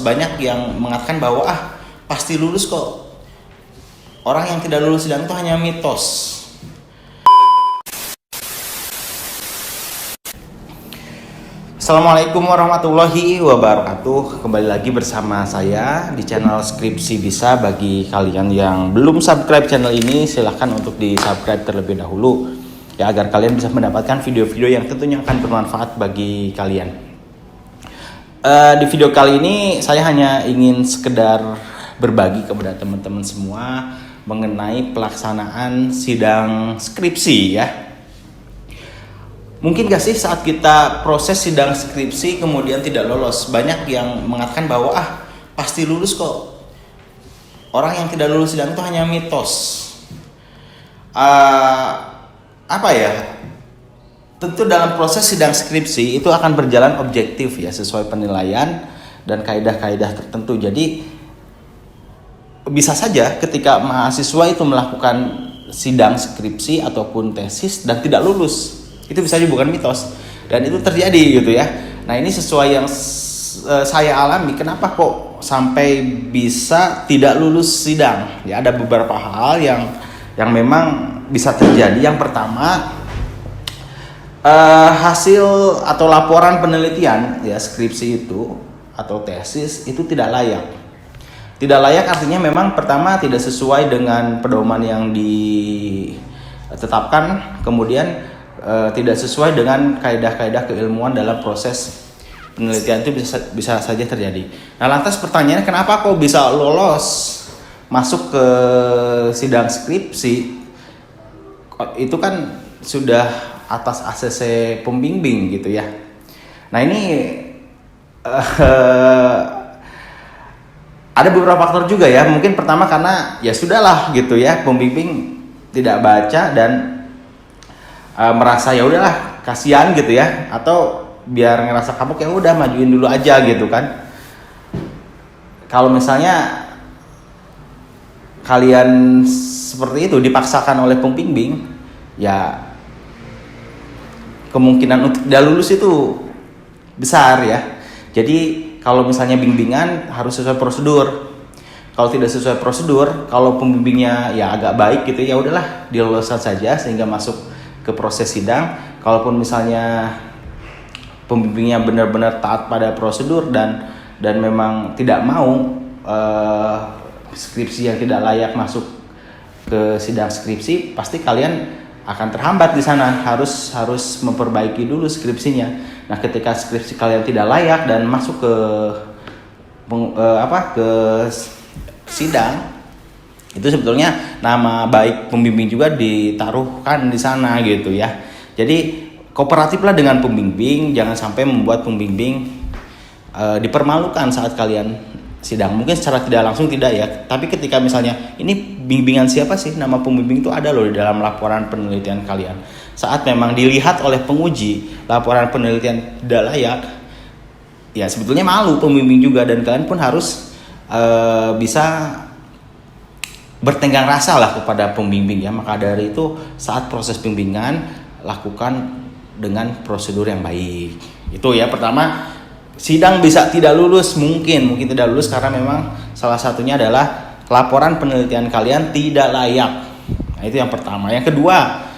Banyak yang mengatakan bahwa pasti lulus kok. Orang yang tidak lulus sidang itu hanya mitos. Assalamualaikum warahmatullahi wabarakatuh. Kembali lagi bersama saya di channel Skripsi Bisa. Bagi kalian yang belum subscribe channel ini, silahkan untuk di subscribe terlebih dahulu ya, agar kalian bisa mendapatkan video-video yang tentunya akan bermanfaat bagi kalian. Di video kali ini saya hanya ingin sekedar berbagi kepada teman-teman semua mengenai pelaksanaan sidang skripsi ya. Mungkin gak sih saat kita proses sidang skripsi kemudian tidak lolos? Banyak yang mengatakan bahwa pasti lulus kok. Orang yang tidak lulus sidang itu hanya mitos. Tentu dalam proses sidang skripsi itu akan berjalan objektif ya, sesuai penilaian dan kaidah-kaidah tertentu. Jadi bisa saja ketika mahasiswa itu melakukan sidang skripsi ataupun tesis dan tidak lulus. Itu bisa juga bukan mitos, dan itu terjadi gitu ya. Nah, ini sesuai yang saya alami. Kenapa kok sampai bisa tidak lulus sidang? Ya, ada beberapa hal yang memang bisa terjadi. Yang pertama, hasil atau laporan penelitian ya, skripsi itu atau tesis itu tidak layak. Tidak layak artinya memang pertama tidak sesuai dengan pedoman yang ditetapkan, kemudian tidak sesuai dengan kaidah-kaidah keilmuan dalam proses penelitian. Itu bisa saja terjadi. Nah, lantas pertanyaannya, kenapa kok bisa lolos masuk ke sidang skripsi? Itu kan sudah atas ACC pembimbing gitu ya. Nah, ini ada beberapa faktor juga ya. Mungkin pertama karena ya sudahlah gitu ya, pembimbing tidak baca dan merasa ya udahlah kasihan gitu ya, atau biar ngerasa kapok ya udah majuin dulu aja gitu kan. Kalau misalnya kalian seperti itu dipaksakan oleh pembimbing, ya kemungkinan untuk tidak lulus itu besar ya. Jadi kalau misalnya bimbingan harus sesuai prosedur. Kalau tidak sesuai prosedur, kalau pembimbingnya ya agak baik gitu ya udahlah diloloskan saja sehingga masuk ke proses sidang. Kalaupun misalnya pembimbingnya benar-benar taat pada prosedur dan memang tidak mau skripsi yang tidak layak masuk ke sidang skripsi, pasti kalian akan terhambat di sana. Harus memperbaiki dulu skripsinya. Nah, ketika skripsi kalian tidak layak dan masuk ke sidang, itu sebetulnya nama baik pembimbing juga ditaruhkan di sana gitu ya. Jadi kooperatiflah dengan pembimbing, jangan sampai membuat pembimbing dipermalukan saat kalian sidang. Mungkin secara tidak langsung tidak ya, tapi ketika misalnya ini bimbingan siapa sih, nama pembimbing itu ada loh di dalam laporan penelitian kalian. Saat memang dilihat oleh penguji laporan penelitian tidak layak, ya sebetulnya malu pembimbing juga, dan kalian pun harus bisa bertenggang rasa lah kepada pembimbing ya. Maka dari itu saat proses bimbingan lakukan dengan prosedur yang baik. Itu ya, pertama, sidang bisa tidak lulus, mungkin tidak lulus karena memang salah satunya adalah laporan penelitian kalian tidak layak. Nah, itu yang pertama. Yang kedua,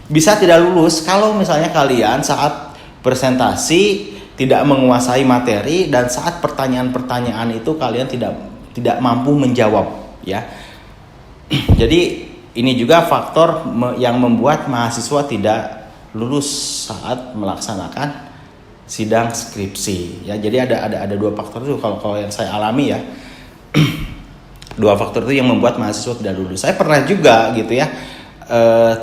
bisa tidak lulus kalau misalnya kalian saat presentasi tidak menguasai materi dan saat pertanyaan-pertanyaan itu kalian tidak mampu menjawab ya. Jadi ini juga faktor yang membuat mahasiswa tidak lulus saat melaksanakan sidang skripsi ya. Jadi ada dua faktor itu kalau yang saya alami ya. Dua faktor itu yang membuat mahasiswa tidak lulus. Saya pernah juga gitu ya,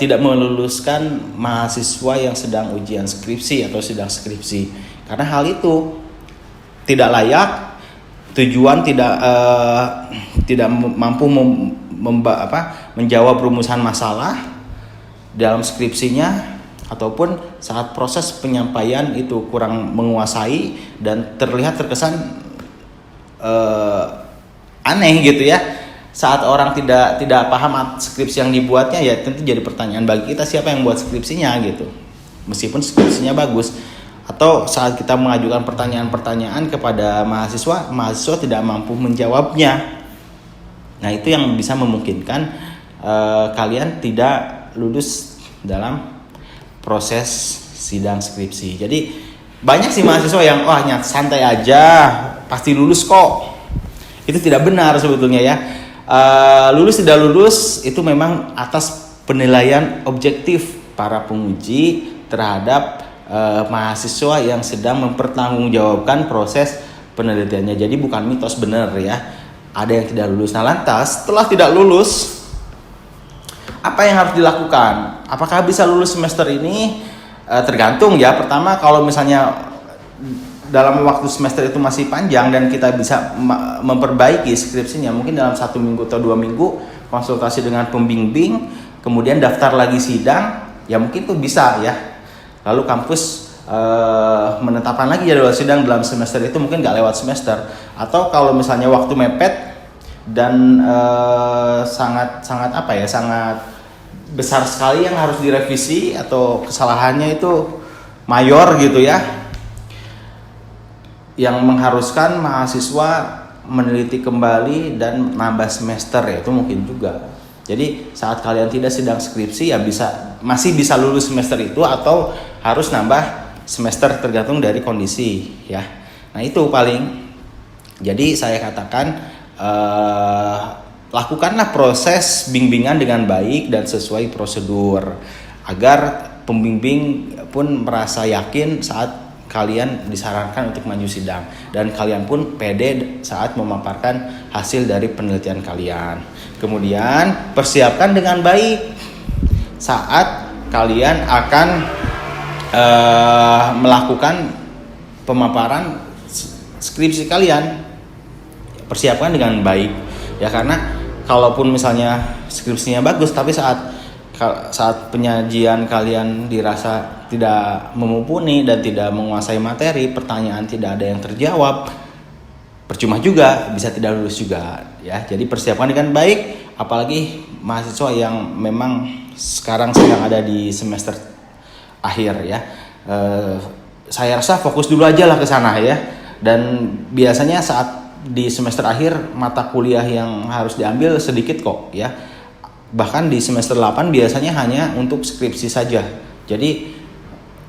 tidak meluluskan mahasiswa yang sedang ujian skripsi atau sidang skripsi karena hal itu tidak layak, tujuan tidak mampu menjawab rumusan masalah dalam skripsinya, ataupun saat proses penyampaian itu kurang menguasai dan terkesan aneh gitu ya. Saat orang tidak paham skripsi yang dibuatnya, ya tentu jadi pertanyaan bagi kita, siapa yang buat skripsinya gitu. Meskipun skripsinya bagus, atau saat kita mengajukan pertanyaan-pertanyaan kepada mahasiswa tidak mampu menjawabnya. Nah, itu yang bisa memungkinkan kalian tidak lulus dalam proses sidang skripsi. Jadi banyak sih mahasiswa yang santai aja pasti lulus kok. Itu tidak benar sebetulnya ya. Lulus tidak lulus itu memang atas penilaian objektif para penguji terhadap mahasiswa yang sedang mempertanggungjawabkan proses penelitiannya. Jadi bukan mitos, benar ya. Ada yang tidak lulus. Nah, lantas setelah tidak lulus, apa yang harus dilakukan? Apakah bisa lulus semester ini? Tergantung ya. Pertama, kalau misalnya dalam waktu semester itu masih panjang dan kita bisa memperbaiki skripsinya, mungkin dalam 1 minggu atau 2 minggu konsultasi dengan pembimbing, kemudian daftar lagi sidang, ya mungkin tuh bisa ya. Lalu kampus menetapkan lagi jadwal sidang dalam semester itu, mungkin nggak lewat semester. Atau kalau misalnya waktu mepet dan sangat besar sekali yang harus direvisi atau kesalahannya itu mayor gitu ya, yang mengharuskan mahasiswa meneliti kembali dan nambah semester, ya itu mungkin juga. Jadi saat kalian tidak sidang skripsi ya masih bisa lulus semester itu atau harus nambah semester, tergantung dari kondisi ya. Nah, itu paling. Jadi saya katakan lakukanlah proses bimbingan dengan baik dan sesuai prosedur agar pembimbing pun merasa yakin saat kalian disarankan untuk maju sidang, dan kalian pun pede saat memaparkan hasil dari penelitian kalian. Kemudian persiapkan dengan baik saat kalian akan melakukan pemaparan skripsi kalian. Persiapkan dengan baik ya, karena kalaupun misalnya skripsinya bagus tapi saat penyajian kalian dirasa tidak mumpuni dan tidak menguasai materi, pertanyaan tidak ada yang terjawab, percuma juga, bisa tidak lulus juga ya. Jadi persiapkan dengan baik, apalagi mahasiswa yang memang sekarang sedang ada di semester akhir ya. Saya rasa fokus dulu aja lah ke sana ya. Dan biasanya saat di semester akhir mata kuliah yang harus diambil sedikit kok ya. Bahkan di semester 8 biasanya hanya untuk skripsi saja. Jadi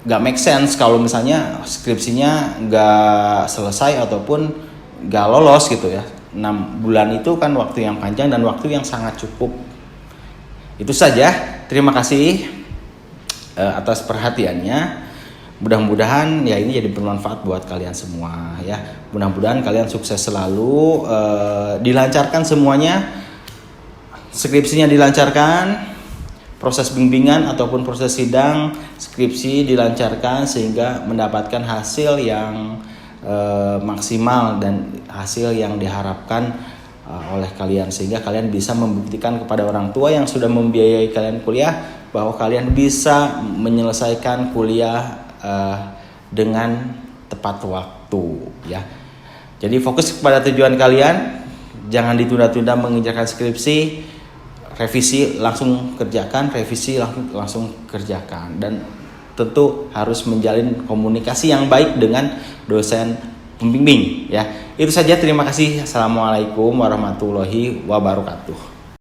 gak make sense kalau misalnya skripsinya gak selesai ataupun gak lolos gitu ya. 6 bulan itu kan waktu yang panjang dan waktu yang sangat cukup. Itu saja. Terima kasih atas perhatiannya. Mudah-mudahan ya ini jadi bermanfaat buat kalian semua ya. Mudah-mudahan kalian sukses selalu, dilancarkan semuanya. Skripsinya dilancarkan, proses bimbingan ataupun proses sidang skripsi dilancarkan sehingga mendapatkan hasil yang maksimal dan hasil yang diharapkan oleh kalian, sehingga kalian bisa membuktikan kepada orang tua yang sudah membiayai kalian kuliah bahwa kalian bisa menyelesaikan kuliah dengan tepat waktu ya. Jadi fokus kepada tujuan kalian, jangan ditunda-tunda mengerjakan skripsi. Revisi langsung kerjakan, revisi langsung kerjakan, dan tentu harus menjalin komunikasi yang baik dengan dosen pembimbing ya. Itu saja, terima kasih. Assalamualaikum warahmatullahi wabarakatuh.